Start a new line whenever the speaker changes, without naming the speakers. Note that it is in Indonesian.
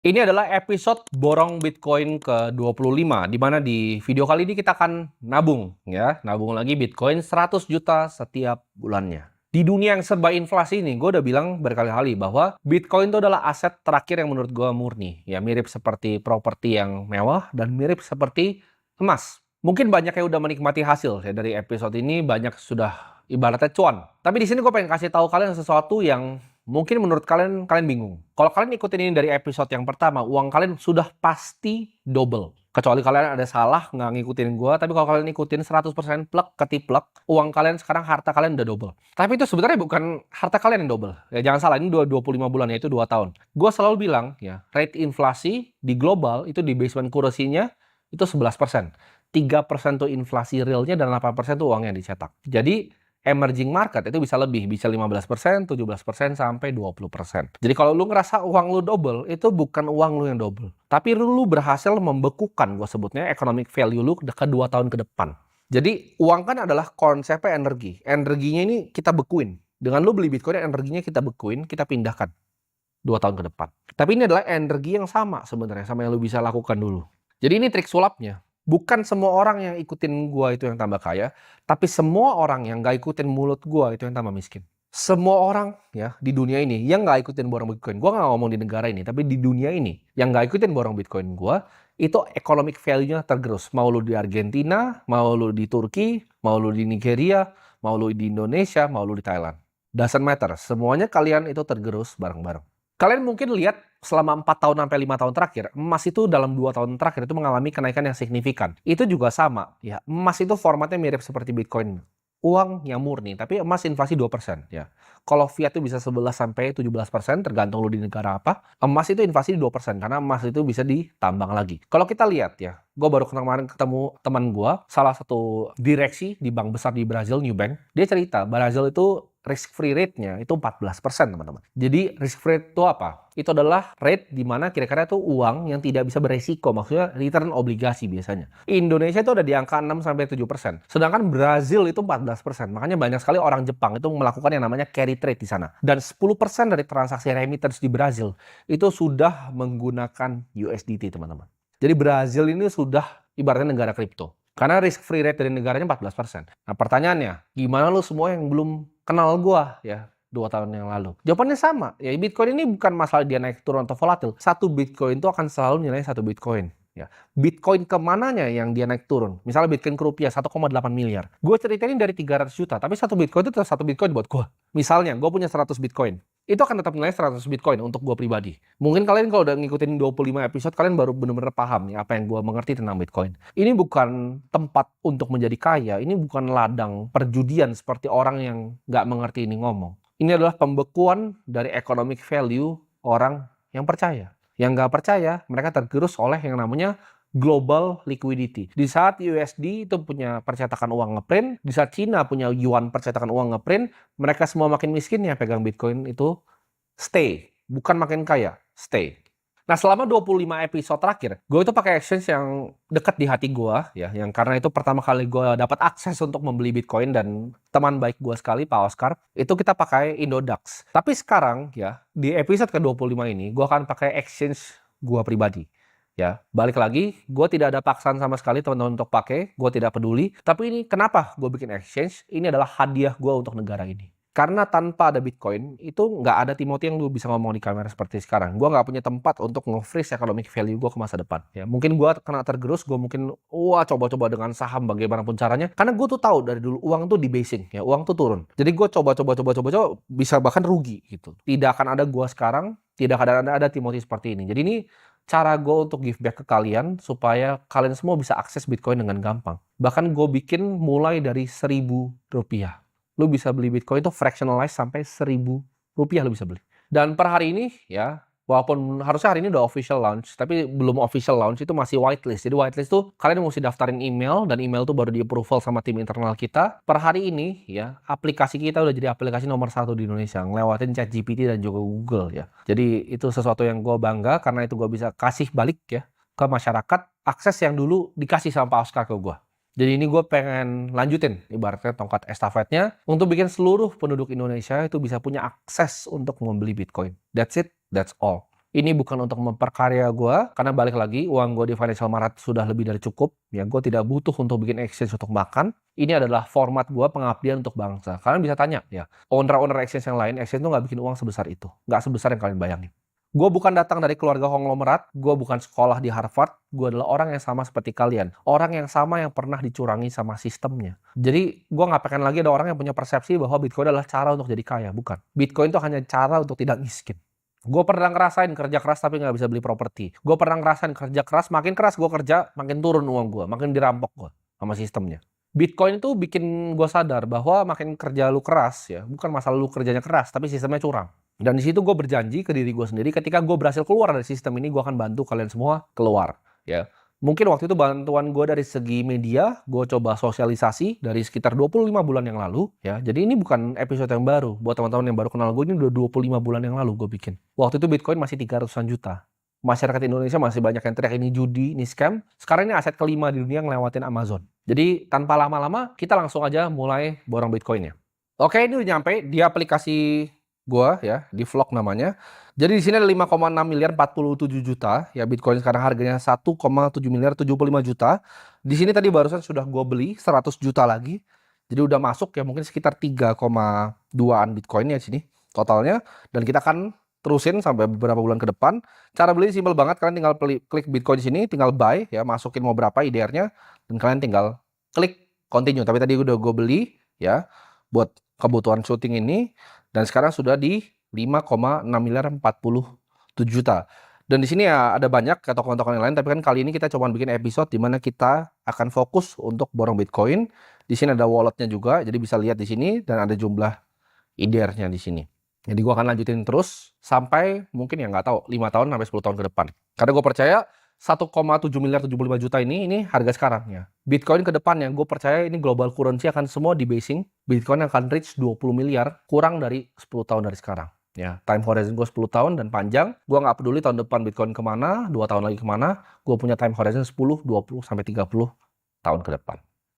Ini adalah episode borong Bitcoin ke-25, di mana di video kali ini kita akan nabung, ya. Nabung lagi Bitcoin 100 juta setiap bulannya. Di dunia yang serba inflasi ini, gue udah bilang berkali-kali bahwa Bitcoin itu adalah aset terakhir yang menurut gue murni. Ya, mirip seperti properti yang mewah dan mirip seperti emas. Mungkin banyak yang udah menikmati hasil ya dari episode ini, banyak sudah ibaratnya cuan. Tapi di sini gue pengen kasih tahu kalian sesuatu yang mungkin menurut kalian bingung. Kalau kalian ikutin ini dari episode yang pertama, uang kalian sudah pasti double. Kecuali kalian ada salah nggak ngikutin gua, tapi kalau kalian ikutin 100% plek ketiplek, uang kalian sekarang harta kalian udah double. Tapi itu sebenarnya bukan harta kalian yang double. Ya jangan salah, ini 25 bulan, yaitu 2 tahun. Gua selalu bilang ya, rate inflasi di global itu di basement currency-nya itu 11%. 3% tuh inflasi realnya dan 8% tuh uang yang dicetak. Jadi emerging market itu bisa lebih, bisa 15%, 17%, sampai 20%. Jadi kalau lu ngerasa uang lu double, itu bukan uang lu yang double. Tapi lu berhasil membekukan, gue sebutnya, economic value lu ke 2 tahun ke depan. Jadi uang kan adalah konsepnya energi. Energinya ini kita bekuin. Dengan lu beli Bitcoin, energinya kita bekuin, kita pindahkan 2 tahun ke depan. Tapi ini adalah energi yang sama sebenarnya, sama yang lu bisa lakukan dulu. Jadi ini trik sulapnya. Bukan semua orang yang ikutin gua itu yang tambah kaya, tapi semua orang yang gak ikutin mulut gua itu yang tambah miskin. Semua orang ya di dunia ini yang gak ikutin borong Bitcoin, gua nggak ngomong di negara ini, tapi di dunia ini yang gak ikutin borong Bitcoin gua, itu economic value-nya tergerus. Mau lu di Argentina, mau lu di Turki, mau lu di Nigeria, mau lu di Indonesia, mau lu di Thailand. Doesn't matter, semuanya kalian itu tergerus bareng-bareng. Kalian mungkin lihat selama 4 tahun sampai 5 tahun terakhir, emas itu dalam 2 tahun terakhir itu mengalami kenaikan yang signifikan. Itu juga sama, ya. Emas itu formatnya mirip seperti Bitcoin. Uang yang murni, tapi emas inflasi 2%, ya. Kalau fiat itu bisa 11 sampai 17%, tergantung lu di negara apa. Emas itu inflasi 2%, karena emas itu bisa ditambang lagi. Kalau kita lihat ya, gue baru kemarin ketemu teman gue, salah satu direksi di bank besar di Brazil, New Bank. Dia cerita, Brazil itu risk free rate-nya itu 14%, teman-teman. Jadi risk free rate itu apa? Itu adalah rate di mana kira-kira itu uang yang tidak bisa beresiko, maksudnya return obligasi biasanya. Indonesia itu ada di angka 6 sampai 7%. Sedangkan Brazil itu 14%. Makanya banyak sekali orang Jepang itu melakukan yang namanya carry trade di sana. Dan 10% dari transaksi remittance di Brazil itu sudah menggunakan USDT, teman-teman. Jadi Brazil ini sudah ibaratnya negara kripto. Karena risk free rate dari negaranya 14%. Nah pertanyaannya, gimana lu semua yang belum kenal gua ya 2 tahun yang lalu? Jawabannya sama. Ya Bitcoin ini bukan masalah dia naik turun atau volatil. Satu Bitcoin itu akan selalu nilai satu Bitcoin. Ya. Bitcoin kemananya yang dia naik turun? Misalnya Bitcoin ke rupiah 1,8 miliar. Gue ceritain dari 300 juta, tapi satu Bitcoin itu satu Bitcoin buat gue. Misalnya, gue punya 100 Bitcoin. Itu akan tetap nilai 100 Bitcoin untuk gue pribadi. Mungkin kalian kalau udah ngikutin 25 episode, kalian baru bener-bener paham nih apa yang gue mengerti tentang Bitcoin. Ini bukan tempat untuk menjadi kaya, ini bukan ladang perjudian seperti orang yang nggak mengerti ini ngomong. Ini adalah pembekuan dari economic value orang yang percaya. Yang nggak percaya, mereka tergerus oleh yang namanya global liquidity. Di saat USD itu punya percetakan uang ngeprint, di saat Cina punya yuan percetakan uang ngeprint, mereka semua makin miskin ya pegang Bitcoin itu stay. Bukan makin kaya, stay. Nah selama 25 episode terakhir, gue itu pakai exchange yang dekat di hati gue, ya, yang karena itu pertama kali gue dapat akses untuk membeli Bitcoin dan teman baik gue sekali, Pak Oscar, itu kita pakai Indodax. Tapi sekarang ya, di episode ke-25 ini, gue akan pakai exchange gue pribadi. Ya, balik lagi, gue tidak ada paksaan sama sekali teman-teman untuk pakai, gue tidak peduli. Tapi ini kenapa gue bikin exchange? Ini adalah hadiah gue untuk negara ini. Karena tanpa ada Bitcoin, itu nggak ada Timothy yang lu bisa ngomong di kamera seperti sekarang. Gue nggak punya tempat untuk nge-freeze economic value gue ke masa depan. Ya, mungkin gue kena tergerus, gue mungkin, wah coba-coba dengan saham bagaimanapun caranya. Karena gue tuh tahu dari dulu uang tuh debasing, ya uang tuh turun. Jadi gue coba-coba bisa bahkan rugi gitu. Tidak akan ada gue sekarang, tidak akan ada Timothy seperti ini. Jadi ini cara gue untuk give back ke kalian supaya kalian semua bisa akses Bitcoin dengan gampang. Bahkan gue bikin mulai dari Rp1.000. Lu bisa beli Bitcoin itu fractionalized sampai Rp1.000 lu bisa beli. Dan per hari ini ya, walaupun harusnya hari ini udah official launch, tapi belum official launch, itu masih whitelist. Jadi whitelist tuh kalian mesti daftarin email, dan email tuh baru di approval sama tim internal kita. Per hari ini ya, aplikasi kita udah jadi aplikasi nomor 1 di Indonesia, ngelewatin ChatGPT dan juga Google ya. Jadi itu sesuatu yang gue bangga, karena itu gue bisa kasih balik ya ke masyarakat akses yang dulu dikasih sama Pak Oscar ke gue. Jadi ini gue pengen lanjutin ibaratnya tongkat estafetnya untuk bikin seluruh penduduk Indonesia itu bisa punya akses untuk membeli Bitcoin. That's it, that's all. Ini bukan untuk memperkaya gue, karena balik lagi, uang gue di Financial Marat sudah lebih dari cukup. Ya, gue tidak butuh untuk bikin exchange untuk makan. Ini adalah format gue pengabdian untuk bangsa. Kalian bisa tanya, ya, owner-owner exchange yang lain, exchange tuh nggak bikin uang sebesar itu. Nggak sebesar yang kalian bayangin. Gue bukan datang dari keluarga konglomerat, gue bukan sekolah di Harvard, gue adalah orang yang sama seperti kalian. Orang yang sama yang pernah dicurangi sama sistemnya. Jadi, gue nggak pengen lagi ada orang yang punya persepsi bahwa Bitcoin adalah cara untuk jadi kaya. Bukan. Bitcoin itu hanya cara untuk tidak miskin. Gue pernah ngerasain kerja keras tapi nggak bisa beli properti. Gue pernah ngerasain kerja keras, makin keras gue kerja, makin turun uang gue, makin dirampok gue sama sistemnya. Bitcoin itu bikin gue sadar bahwa makin kerja lu keras ya, bukan masalah lu kerjanya keras, tapi sistemnya curang. Dan di situ gue berjanji ke diri gue sendiri, ketika gue berhasil keluar dari sistem ini, gue akan bantu kalian semua keluar. Ya, mungkin waktu itu bantuan gue dari segi media, gue coba sosialisasi dari sekitar 25 bulan yang lalu. Ya, jadi ini bukan episode yang baru. Buat teman-teman yang baru kenal gue, ini udah 25 bulan yang lalu gue bikin. Waktu itu Bitcoin masih 300-an juta. Masyarakat Indonesia masih banyak yang teriak ini judi, ini scam. Sekarang ini aset kelima di dunia yang ngelewatin Amazon. Jadi tanpa lama-lama, kita langsung aja mulai borong Bitcoinnya. Oke, ini udah nyampe di aplikasi gua ya, di vlog namanya. Jadi di sini ada 5,6 miliar 47 juta, ya Bitcoin sekarang harganya 1,7 miliar 75 juta. Di sini tadi barusan sudah gua beli 100 juta lagi. Jadi udah masuk ya mungkin sekitar 3,2an Bitcoin ya di sini totalnya, dan kita akan terusin sampai beberapa bulan ke depan. Cara beli simpel banget, kalian tinggal klik Bitcoin di sini, tinggal buy ya, masukin mau berapa IDR-nya dan kalian tinggal klik continue. Tapi tadi udah gue beli ya buat kebutuhan syuting ini, dan sekarang sudah di 5,6 miliar 47 juta. Dan di sini ya ada banyak ke token-token yang lain, tapi kan kali ini kita coba bikin episode di mana kita akan fokus untuk borong Bitcoin. Di sini ada walletnya juga, jadi bisa lihat di sini dan ada jumlah IDR-nya di sini. Jadi gue akan lanjutin terus sampai mungkin ya nggak tahu 5 tahun sampai 10 tahun ke depan. Karena gue percaya 1,7 miliar 75 juta ini harga sekarang ya. Bitcoin ke depannya gue percaya ini global currency akan semua di basing. Bitcoin akan reach 20 miliar kurang dari 10 tahun dari sekarang. Ya, time horizon gue 10 tahun dan panjang. Gue nggak peduli tahun depan Bitcoin kemana, 2 tahun lagi kemana. Gue punya time horizon 10, 20, sampai 30 tahun ke depan.